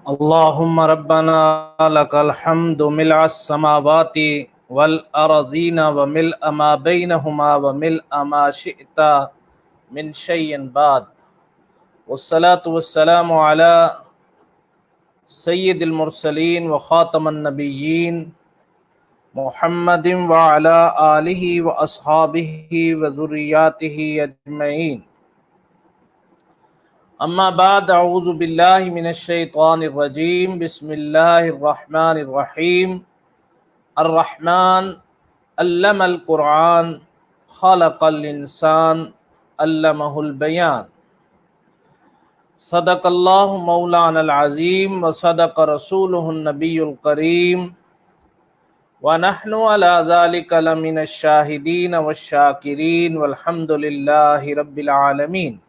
اللهم ربنا لك الحمد ملء السماوات والأرضين وملء ما بينهما وملء ما شئت من شيء بعد، والصلاة والسلام على سيد المرسلين وخاتم النبيين محمد وعلى آله وأصحابه وذرياته أجمعين. اما بعد، اعوذ باللہ من الشیطان الرجیم، بسم اللہ الرحمن الرحیم۔ الرحمن علم القرآن خلق الانسان علمہ البیان۔ صدق اللہ مولانا العظیم وصدق رسولہ النبی الکریم، ونحن علی ذلک لمن الشاہدین والشاکرین والحمد للہ رب العالمین۔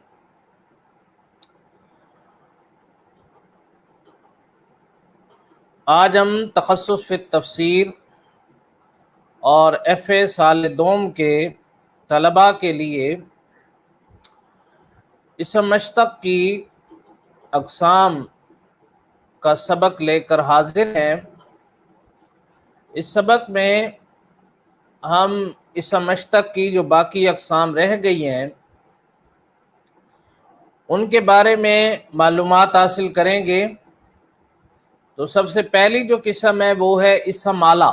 آج ہم تخصص فی تفسیر اور ایف اے سال دوم کے طلباء کے لیے اسم مشتق کی اقسام کا سبق لے کر حاضر ہیں۔ اس سبق میں ہم اسم مشتق کی جو باقی اقسام رہ گئی ہیں ان کے بارے میں معلومات حاصل کریں گے۔ تو سب سے پہلی جو قسم ہے وہ ہے اسم آلہ۔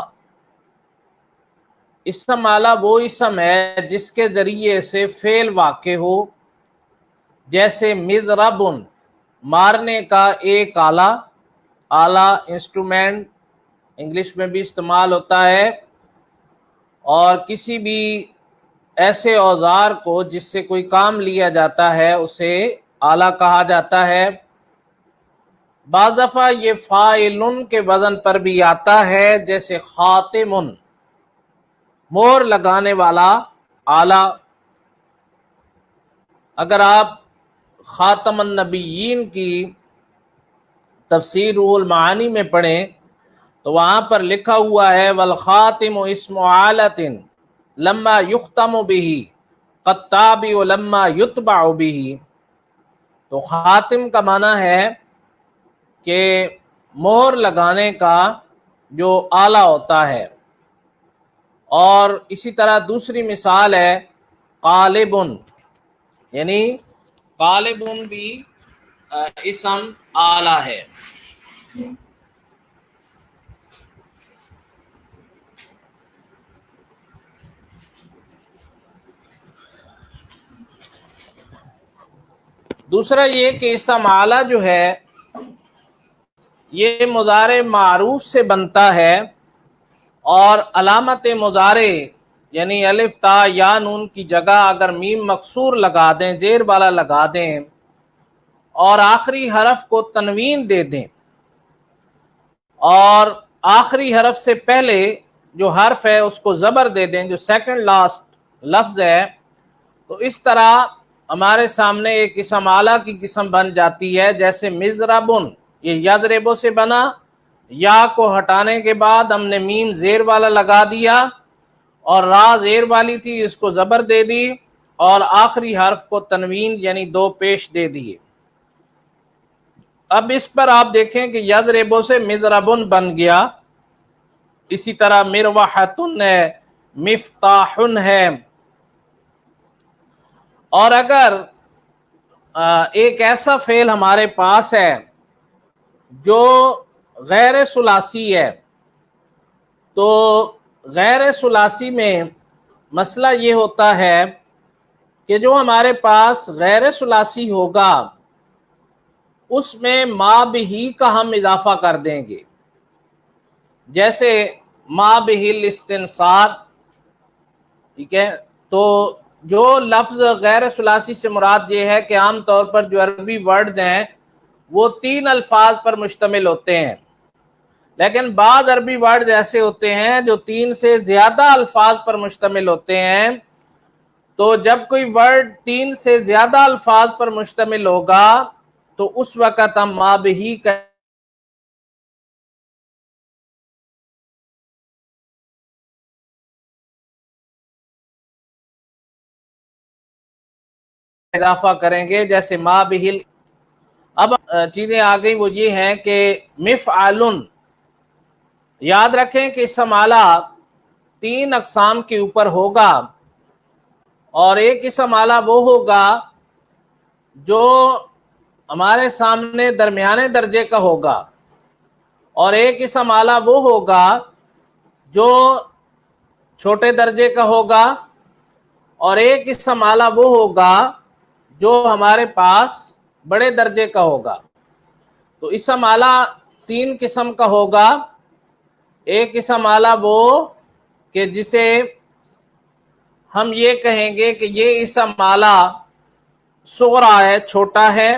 اسم آلہ وہ اسم ہے جس کے ذریعے سے فعل واقع ہو، جیسے مضربن مارنے کا ایک آلہ، آلہ انسٹرومنٹ انگلش میں بھی استعمال ہوتا ہے، اور کسی بھی ایسے اوزار کو جس سے کوئی کام لیا جاتا ہے اسے آلہ کہا جاتا ہے۔ بعض دفعہ یہ فاعلن کے وزن پر بھی آتا ہے، جیسے خاتمن مہر لگانے والا آلہ۔ اگر آپ خاتم النبیین کی تفسیر روح المعانی میں پڑھیں تو وہاں پر لکھا ہوا ہے والخاتم اسم آلۃ لما یختم بہ قالتابع لما یتبع بہ۔ تو خاتم کا معنی ہے کہ مہر لگانے کا جو آلہ ہوتا ہے، اور اسی طرح دوسری مثال ہے قالبن، یعنی قالبن بھی اسم آلہ ہے۔ دوسرا یہ کہ اسم آلہ جو ہے یہ مضارع معروف سے بنتا ہے، اور علامت مضارع یعنی الف تا یا نون کی جگہ اگر میم مکسور لگا دیں، زیر والا لگا دیں، اور آخری حرف کو تنوین دے دیں، اور آخری حرف سے پہلے جو حرف ہے اس کو زبر دے دیں، جو سیکنڈ لاسٹ لفظ ہے، تو اس طرح ہمارے سامنے ایک اسم آلہ کی قسم بن جاتی ہے۔ جیسے مضربن، یہ یضربو سے بنا، یا کو ہٹانے کے بعد ہم نے میم زیر والا لگا دیا، اور را زیر والی تھی اس کو زبر دے دی، اور آخری حرف کو تنوین یعنی دو پیش دے دیے۔ اب اس پر آپ دیکھیں کہ یضربو سے مضربن بن گیا، اسی طرح مروحتن ہے، مفتاحن ہے۔ اور اگر ایک ایسا فعل ہمارے پاس ہے جو غیر ثلاثی ہے، تو غیر ثلاثی میں مسئلہ یہ ہوتا ہے کہ جو ہمارے پاس غیر ثلاثی ہوگا اس میں ما بہی کا ہم اضافہ کر دیں گے، جیسے ما بہی الاستنصار، ٹھیک ہے۔ تو جو لفظ غیر ثلاثی سے مراد یہ ہے کہ عام طور پر جو عربی ورڈز ہیں وہ 3 الفاظ پر مشتمل ہوتے ہیں، لیکن بعض عربی ورڈز ایسے ہوتے ہیں جو 3 سے زیادہ الفاظ پر مشتمل ہوتے ہیں۔ تو جب کوئی ورڈ 3 سے زیادہ الفاظ پر مشتمل ہوگا تو اس وقت ہم ما بہی کا اضافہ کریں گے، جیسے ما بہل اب چیزیں آ گئی وہ یہ ہیں کہ مفعلن، یاد رکھیں کہ اسم اعلیٰ 3 اقسام کے اوپر ہوگا، اور ایک اسم اعلیٰ وہ ہوگا جو ہمارے سامنے درمیانے درجے کا ہوگا، اور ایک اسم اعلیٰ وہ ہوگا جو چھوٹے درجے کا ہوگا، اور ایک اسم اعلیٰ وہ ہوگا جو ہمارے پاس بڑے درجے کا ہوگا۔ تو اسم اعلیٰ 3 قسم کا ہوگا۔ ایک اسم اعلیٰ وہ کہ جسے ہم یہ کہیں گے کہ یہ اسم اعلیٰ صغرا ہے، چھوٹا ہے۔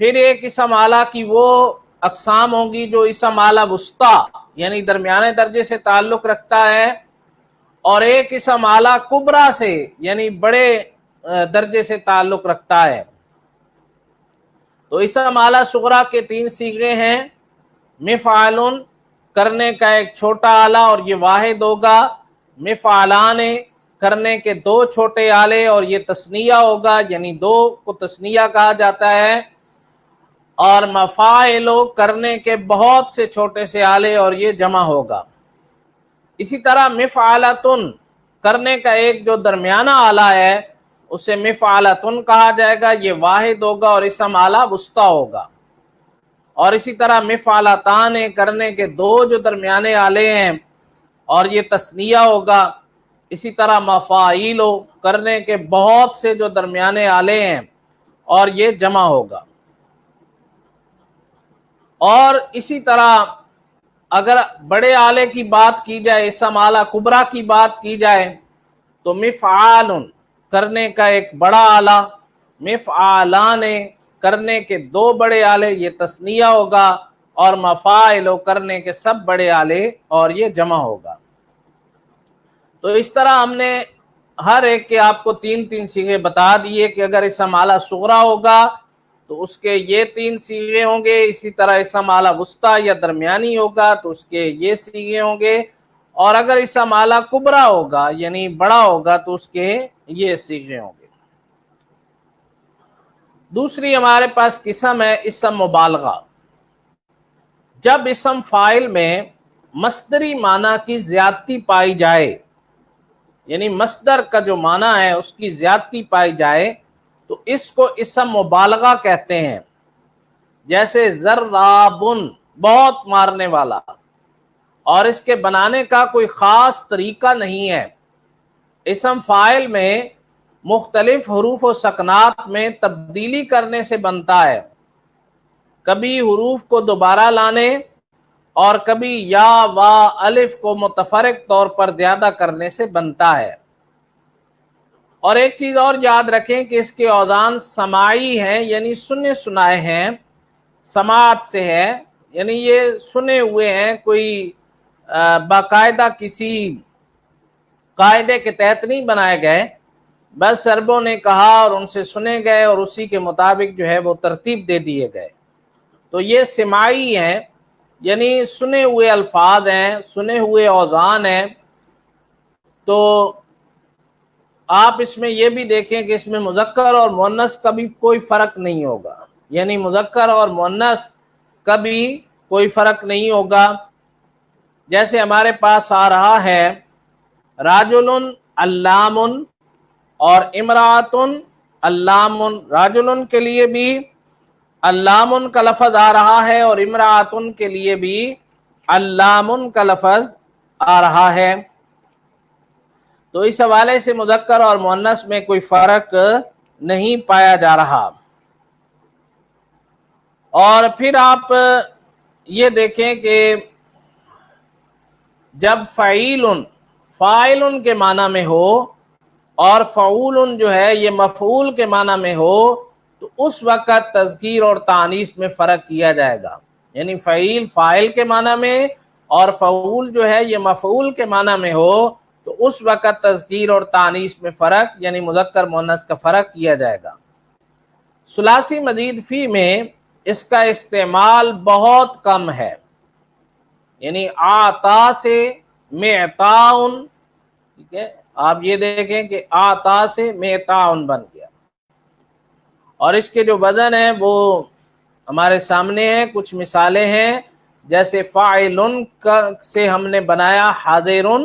پھر ایک اسم اعلیٰ کی وہ اقسام ہوں گی جو اسم اعلیٰ وسطیٰ یعنی درمیانے درجے سے تعلق رکھتا ہے، اور ایک اسم اعلیٰ کبریٰ سے یعنی بڑے درجے سے تعلق رکھتا ہے۔ تو اسم اعلیٰ صغرا کے 3 صیغے ہیں، مفعلن کرنے کا ایک چھوٹا آلہ اور یہ واحد ہوگا، مفعلان کرنے کے 2 چھوٹے آلے اور یہ تثنیہ ہوگا، یعنی 2 کو تثنیہ کہا جاتا ہے، اور مفاعل کرنے کے بہت سے چھوٹے سے آلے اور یہ جمع ہوگا۔ اسی طرح مفعلتن کرنے کا ایک جو درمیانہ آلہ ہے اسے مفعلتن کہا جائے گا، یہ واحد ہوگا اور اسم اعلیٰ وسطیٰ ہوگا۔ اور اسی طرح مفعلتان کرنے کے 2 جو درمیانے آلے ہیں اور یہ تثنیہ ہوگا۔ اسی طرح مفاعیل کرنے کے بہت سے جو درمیانے آلے ہیں اور یہ جمع ہوگا۔ اور اسی طرح اگر بڑے آلے کی بات کی جائے، اسم اعلیٰ کبریٰ کی بات کی جائے، تو مفعال کرنے کا ایک بڑا آلہ، مفعلان کرنے کے 2 بڑے آلے یہ تثنیہ ہوگا، اور مفاعل کرنے کے سب بڑے آلے اور یہ جمع ہوگا۔ تو اس طرح ہم نے ہر ایک کے آپ کو 3 صیغے بتا دیے کہ اگر اسم اعلیٰ صغرا ہوگا تو اس کے یہ 3 صیغے ہوں گے، اسی طرح اسم اعلیٰ وسطیٰ یا درمیانی ہوگا تو اس کے یہ صیغے ہوں گے، اور اگر اسم اعلیٰ کبریٰ ہوگا یعنی بڑا ہوگا تو اس کے یہ صیغے ہوں گے۔ دوسری ہمارے پاس قسم ہے اسم مبالغہ، جب اسم فاعل میں مصدری معنی کی زیادتی پائی جائے، یعنی مصدر کا جو معنی ہے اس کی زیادتی پائی جائے تو اس کو اسم مبالغہ کہتے ہیں۔ جیسے ضرابن بہت مارنے والا، اور اس کے بنانے کا کوئی خاص طریقہ نہیں ہے۔ اسم فاعل میں مختلف حروف و سکنات میں تبدیلی کرنے سے بنتا ہے، کبھی حروف کو دوبارہ لانے اور کبھی یا وا الف کو متفرق طور پر زیادہ کرنے سے بنتا ہے۔ اور ایک چیز اور یاد رکھیں کہ اس کے اوزان سماعی ہیں، یعنی سنے سنائے ہیں، سماعت سے ہے، یعنی یہ سنے ہوئے ہیں، کوئی باقاعدہ کسی قاعدے کے تحت نہیں بنائے گئے، بس عربوں نے کہا اور ان سے سنے گئے اور اسی کے مطابق جو ہے وہ ترتیب دے دیے گئے۔ تو یہ سماعی ہیں، یعنی سنے ہوئے الفاظ ہیں، سنے ہوئے اوزان ہیں۔ تو آپ اس میں یہ بھی دیکھیں کہ اس میں مذکر اور مؤنث کا بھی کوئی فرق نہیں ہوگا، یعنی مذکر اور مؤنث کا بھی کوئی فرق نہیں ہوگا۔ جیسے ہمارے پاس آ رہا ہے راجل علام اور امراتن علام، راجل کے لیے بھی علام کا لفظ آ رہا ہے اور امراتن کے لیے بھی علام کا لفظ آ رہا ہے۔ تو اس حوالے سے مذکر اور مؤنث میں کوئی فرق نہیں پایا جا رہا۔ اور پھر آپ یہ دیکھیں کہ جب فاعل کے معنی میں ہو اور فعول جو ہے یہ مفعول کے معنی میں ہو تو اس وقت تذکیر اور تانیث میں فرق کیا جائے گا، یعنی فعیل فاعل کے معنی میں اور فعول جو ہے یہ مفعول کے معنی میں ہو تو اس وقت تذکیر اور تانیث میں فرق یعنی مذکر مؤنث کا فرق کیا جائے گا۔ ثلاثی مزید فی میں اس کا استعمال بہت کم ہے، یعنی آتا سے معطاؤن، ٹھیک ہے، آپ یہ دیکھیں کہ آتا سے معطاؤن بن گیا، اور اس کے جو وزن ہے وہ ہمارے سامنے ہیں، کچھ مثالیں ہیں، جیسے فاعلن سے ہم نے بنایا حاضرن،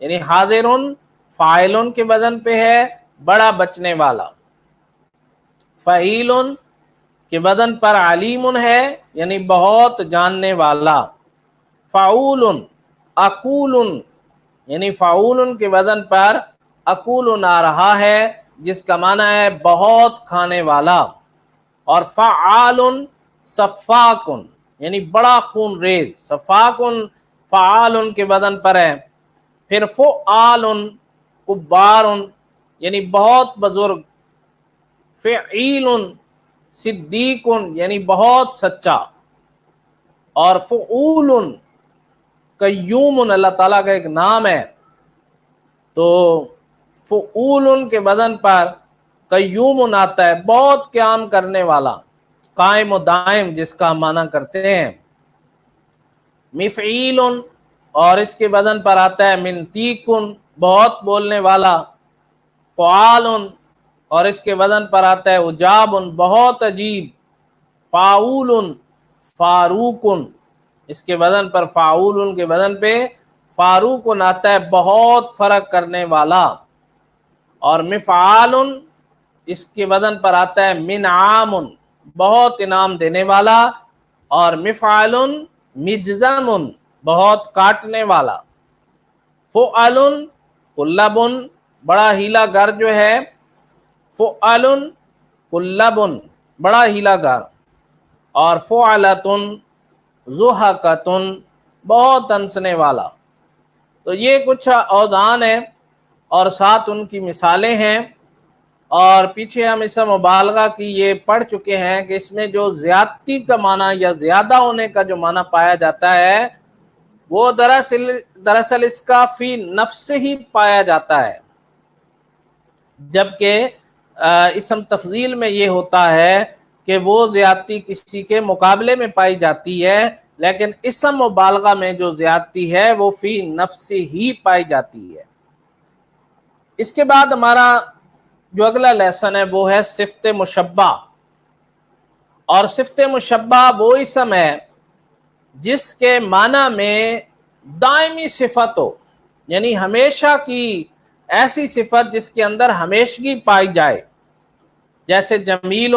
یعنی حاضرن فاعلن کے وزن پہ ہے، بڑا بچنے والا۔ فعیلن کے وزن پر علیم ہے، یعنی بہت جاننے والا۔ فعولن اقولن، یعنی فعولن کے وزن پر اقولن آ رہا ہے، جس کا معنی ہے بہت کھانے والا۔ اور فعالن صفاکن، یعنی بڑا خون ریز۔ صفاکن فعالن کے وزن پر ہے۔ پھر فعالن کبارن، یعنی بہت بزرگ۔ فعیلن صدیقن، یعنی بہت سچا۔ اور فعولن قیوم اللہ تعالیٰ کا ایک نام ہے، تو فعولن کے وزن پر قیوم آتا ہے، بہت قیام کرنے والا، قائم و دائم جس کا معنی کرتے ہیں۔ مفعیلن، اور اس کے وزن پر آتا ہے منطیقن، بہت بولنے والا۔ فعالن، اور اس کے وزن پر آتا ہے عجابن، بہت عجیب۔ فاعولن فاروقن، اس کے وزن پر فاعولن کے وزن پہ فاروقن آتا ہے، بہت فرق کرنے والا۔ اور مفعالن، اس کے وزن پر آتا ہے منعامن، بہت انعام دینے والا۔ اور مفعالن مجزمن، بہت کاٹنے والا۔ فعلن قلبن، بڑا ہیلا گر جو ہے، فعلن قلبن، بڑا ہیلا گر۔ اور فعلتن ضحکتن، بہت ہنسنے والا۔ تو یہ کچھ اوزان ہیں اور ساتھ ان کی مثالیں ہیں۔ اور پیچھے ہم اسم مبالغہ کی یہ پڑھ چکے ہیں کہ اس میں جو زیادتی کا معنی یا زیادہ ہونے کا جو معنی پایا جاتا ہے، وہ دراصل اس کا فی نفس ہی پایا جاتا ہے، جبکہ اسم تفضیل میں یہ ہوتا ہے کہ وہ زیادتی کسی کے مقابلے میں پائی جاتی ہے، لیکن اسم مبالغہ میں جو زیادتی ہے وہ فی نفس ہی پائی جاتی ہے۔ اس کے بعد ہمارا جو اگلا لیسن ہے وہ ہے صفت مشبہ۔ اور صفت مشبہ وہ اسم ہے جس کے معنی میں دائمی صفت ہو، یعنی ہمیشہ کی ایسی صفت جس کے اندر ہمیشگی پائی جائے، جیسے جمیل،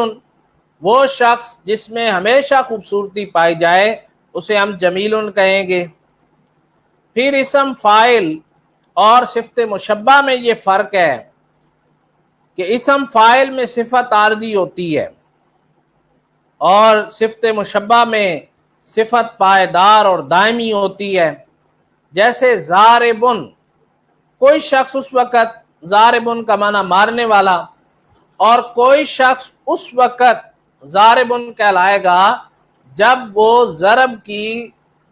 وہ شخص جس میں ہمیشہ خوبصورتی پائی جائے اسے ہم جمیل کہیں گے۔ پھر اسم فاعل اور صفت مشبہ میں یہ فرق ہے کہ اسم فاعل میں صفت عارضی ہوتی ہے اور صفت مشبہ میں صفت پائیدار اور دائمی ہوتی ہے۔ جیسے ضاربن، کوئی شخص اس وقت، ضاربن کا معنی مارنے والا، اور کوئی شخص اس وقت ضاربن کہلائے گا جب وہ ضرب کی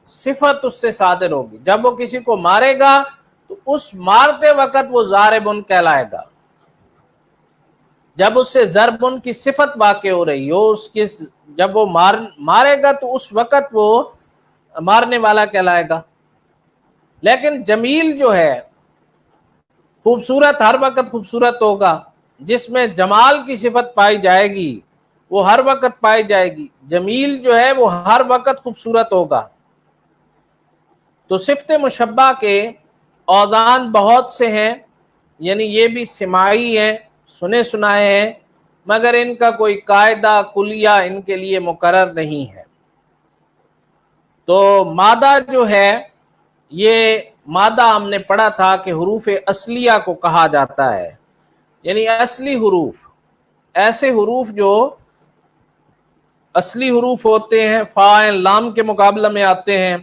صفت اس سے صادر ہوگی۔ جب وہ کسی کو مارے گا تو اس مارتے وقت وہ ضاربن کہلائے گا، جب اس سے ضربن کی صفت واقع ہو رہی ہو، اس کی جب وہ مارے گا تو اس وقت وہ مارنے والا کہلائے گا۔ لیکن جمیل جو ہے، خوبصورت، ہر وقت خوبصورت ہوگا، جس میں جمال کی صفت پائی جائے گی وہ ہر وقت پائی جائے گی۔ جمیل جو ہے وہ ہر وقت خوبصورت ہوگا۔ تو صفت مشبہ کے اوزان بہت سے ہیں، یعنی یہ بھی سماعی ہیں، سنے سنائے ہیں، مگر ان کا کوئی قاعدہ کلیہ ان کے لیے مقرر نہیں ہے۔ تو مادہ جو ہے، یہ مادہ ہم نے پڑھا تھا کہ حروف اصلیہ کو کہا جاتا ہے، یعنی اصلی حروف، ایسے حروف جو اصلی حروف ہوتے ہیں، فا لام کے مقابلہ میں آتے ہیں،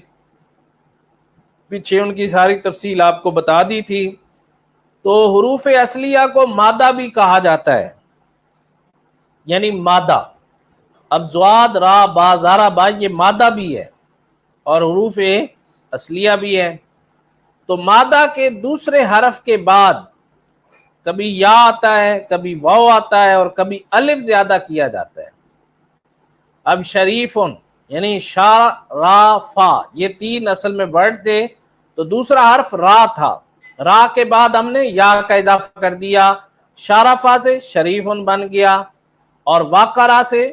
پیچھے ان کی ساری تفصیل آپ کو بتا دی تھی۔ تو حروف اصلیہ کو مادہ بھی کہا جاتا ہے، یعنی مادہ۔ اب ضاد، را، با، زارا، با یہ مادہ بھی ہے اور حروف اصلیہ بھی ہے۔ تو مادہ کے دوسرے حرف کے بعد کبھی یا آتا ہے، کبھی واو آتا ہے، اور کبھی الف زیادہ کیا جاتا ہے۔ اب شریفن یعنی شا، را، فا، یہ تین اصل میں ورڈ تھے، تو دوسرا حرف را تھا، را کے بعد ہم نے یا کا اضافہ کر دیا، شارفا سے شریفن بن گیا، اور واقرا سے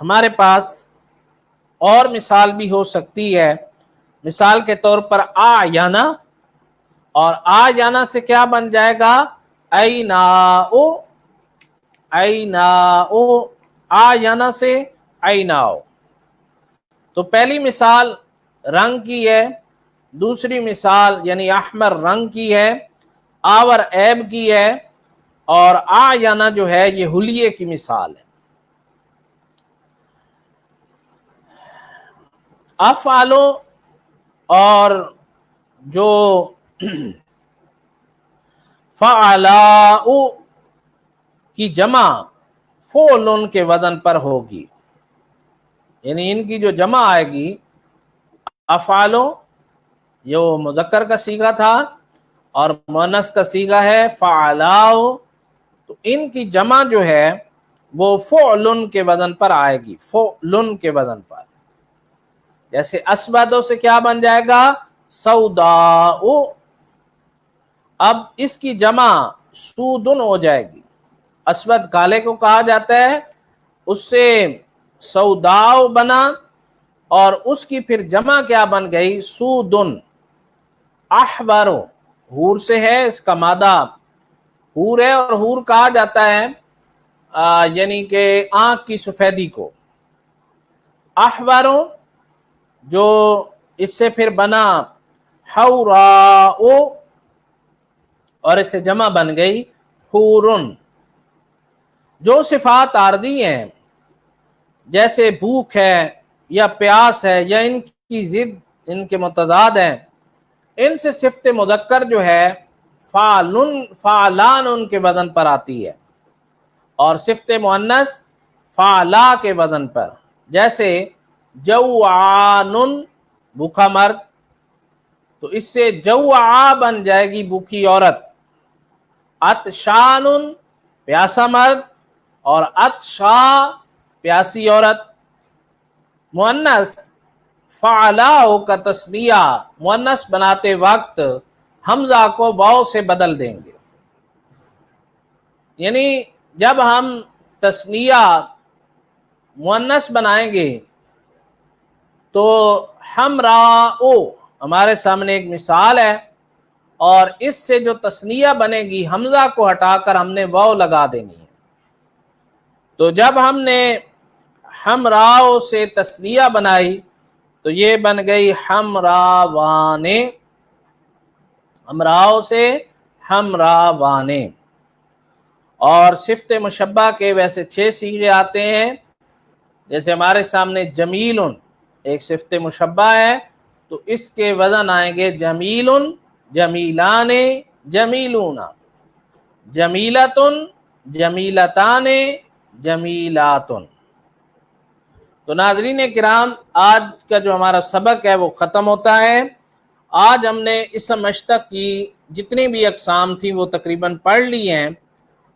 ہمارے پاس اور مثال بھی ہو سکتی ہے. مثال کے طور پر آیانا، اور آیانا سے کیا بن جائے گا؟ ایناؤ. ایناؤ، آیانا سے ایناؤ. تو پہلی مثال رنگ کی ہے، دوسری مثال یعنی احمر رنگ کی ہے، آور عیب کی ہے، اور آیانا جو ہے یہ حلیے کی مثال ہے. افعلو اور جو فعلاؤ کی جمع فعلن کے وزن پر ہوگی، یعنی ان کی جو جمع آئے گی، افعلو یہ مذکر کا صیغہ تھا اور مؤنث کا صیغہ ہے فعلاؤ، تو ان کی جمع جو ہے وہ فعلن کے وزن پر آئے گی، فعلن کے وزن پر. جیسے اسودوں سے کیا بن جائے گا؟ سوداؤ. اب اس کی جمع سودن ہو جائے گی. اسود کالے کو کہا جاتا ہے، اس سے سوداؤ بنا، اور اس کی پھر جمع کیا بن گئی؟ سودن. احبرو حور سے ہے، اس کا مادہ حور ہے، اور حور کہا جاتا ہے یعنی کہ آنکھ کی سفیدی کو. احبرو جو اس سے پھر بنا حوراؤ، اور اس سے جمع بن گئی حورن. جو صفات عارضی ہیں جیسے بھوک ہے یا پیاس ہے یا ان کی ضد، ان کے متضاد ہیں، ان سے صفت مذکر جو ہے فعلان ان کے وزن پر آتی ہے، اور صفت مؤنث فعلا کے وزن پر. جیسے جوعان بھوکا مرد، تو اس سے جوعا بن جائے گی بھوکی عورت. عطشان پیاسا مرد، اور عطشا پیاسی عورت. مؤنث فعلاؤ کا تثنیہ مؤنث بناتے وقت حمزہ کو واو سے بدل دیں گے، یعنی جب ہم تثنیہ مؤنث بنائیں گے تو حمراؤ ہمارے سامنے ایک مثال ہے، اور اس سے جو تثنیہ بنے گی حمزہ کو ہٹا کر ہم نے واو لگا دینی ہے. تو جب ہم نے حمراؤ سے تثنیہ بنائی تو یہ بن گئی حمراوانے. حمراؤ سے حمراوانے. اور صفت مشبہ کے ویسے 6 صیغے آتے ہیں. جیسے ہمارے سامنے جمیل ایک صفت مشبہ ہے، تو اس کے وزن آئیں گے جمیل، جمیلان، جمیلون. جمیلتن، جمیلتان، جمیلاتن. تو ناظرین کرام، آج کا جو ہمارا سبق ہے وہ ختم ہوتا ہے. آج ہم نے اسم اشتق کی جتنی بھی اقسام تھی وہ تقریباً پڑھ لی ہیں،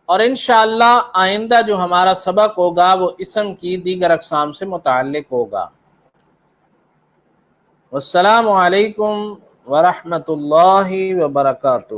اور انشاءاللہ آئندہ جو ہمارا سبق ہوگا وہ اسم کی دیگر اقسام سے متعلق ہوگا. والسلام علیکم ورحمۃ اللہ وبرکاتہ.